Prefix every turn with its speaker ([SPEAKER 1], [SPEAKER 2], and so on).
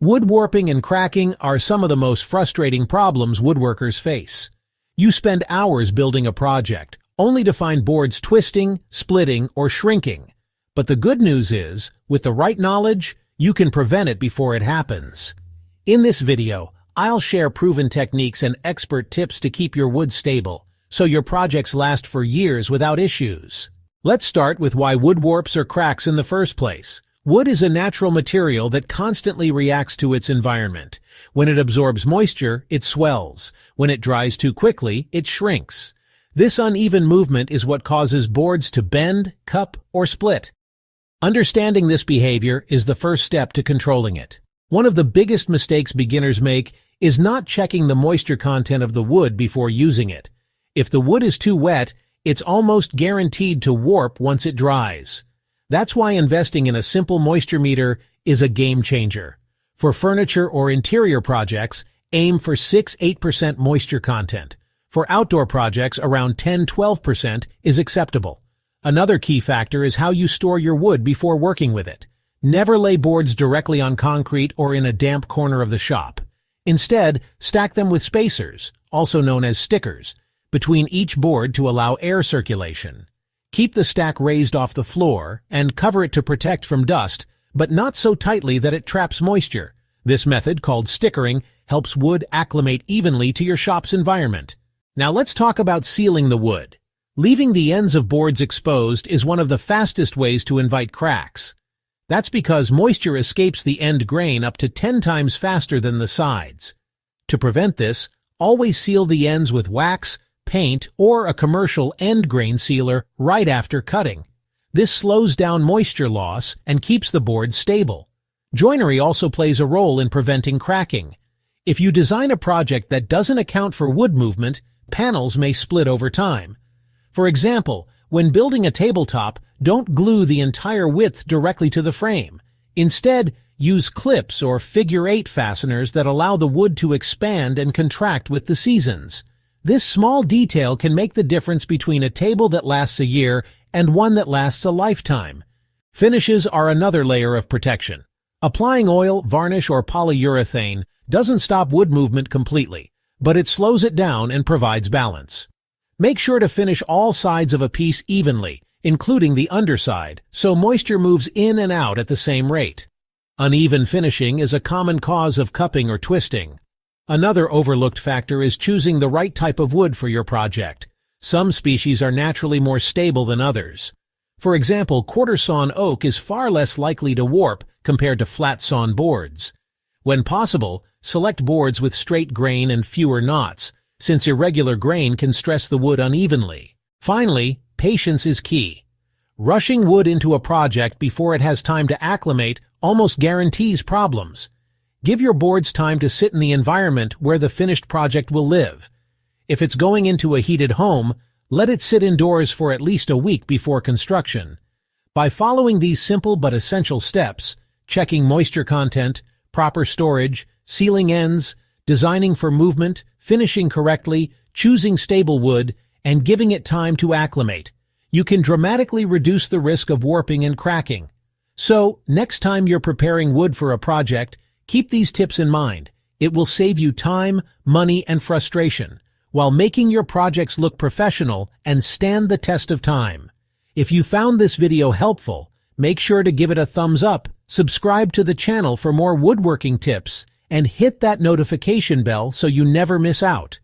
[SPEAKER 1] Wood warping and cracking are some of the most frustrating problems woodworkers face. You spend hours building a project, only to find boards twisting, splitting, or shrinking. But the good news is, with the right knowledge, you can prevent it before it happens. In this video, I'll share proven techniques and expert tips to keep your wood stable, so your projects last for years without issues. Let's start with why wood warps or cracks in the first place. Wood is a natural material that constantly reacts to its environment. When it absorbs moisture, it swells. When it dries too quickly, it shrinks. This uneven movement is what causes boards to bend, cup, or split. Understanding this behavior is the first step to controlling it. One of the biggest mistakes beginners make is not checking the moisture content of the wood before using it. If the wood is too wet, it's almost guaranteed to warp once it dries. That's why investing in a simple moisture meter is a game changer. For furniture or interior projects, aim for 6–8% moisture content. For outdoor projects, around 10–12% is acceptable. Another key factor is how you store your wood before working with it. Never lay boards directly on concrete or in a damp corner of the shop. Instead, stack them with spacers, also known as stickers, between each board to allow air circulation. Keep the stack raised off the floor and cover it to protect from dust, but not so tightly that it traps moisture. This method, called stickering, helps wood acclimate evenly to your shop's environment. Now let's talk about sealing the wood. Leaving the ends of boards exposed is one of the fastest ways to invite cracks. That's because moisture escapes the end grain up to 10 times faster than the sides. To prevent this, always seal the ends with wax, paint, or a commercial end grain sealer right after cutting. This slows down moisture loss and keeps the board stable. Joinery also plays a role in preventing cracking. If you design a project that doesn't account for wood movement, panels may split over time. For example, when building a tabletop, don't glue the entire width directly to the frame. Instead, use clips or figure-8 fasteners that allow the wood to expand and contract with the seasons. This small detail can make the difference between a table that lasts a year and one that lasts a lifetime. Finishes are another layer of protection. Applying oil, varnish, or polyurethane doesn't stop wood movement completely, but it slows it down and provides balance. Make sure to finish all sides of a piece evenly, including the underside, so moisture moves in and out at the same rate. Uneven finishing is a common cause of cupping or twisting. Another overlooked factor is choosing the right type of wood for your project. Some species are naturally more stable than others. For example, quarter-sawn oak is far less likely to warp compared to flat-sawn boards. When possible, select boards with straight grain and fewer knots, since irregular grain can stress the wood unevenly. Finally, patience is key. Rushing wood into a project before it has time to acclimate almost guarantees problems. Give your boards time to sit in the environment where the finished project will live. If it's going into a heated home, let it sit indoors for at least a week before construction. By following these simple but essential steps, checking moisture content, proper storage, sealing ends, designing for movement, finishing correctly, choosing stable wood, and giving it time to acclimate, you can dramatically reduce the risk of warping and cracking. So, next time you're preparing wood for a project, keep these tips in mind. It will save you time, money, and frustration, while making your projects look professional and stand the test of time. If you found this video helpful, make sure to give it a thumbs up, subscribe to the channel for more woodworking tips, and hit that notification bell so you never miss out.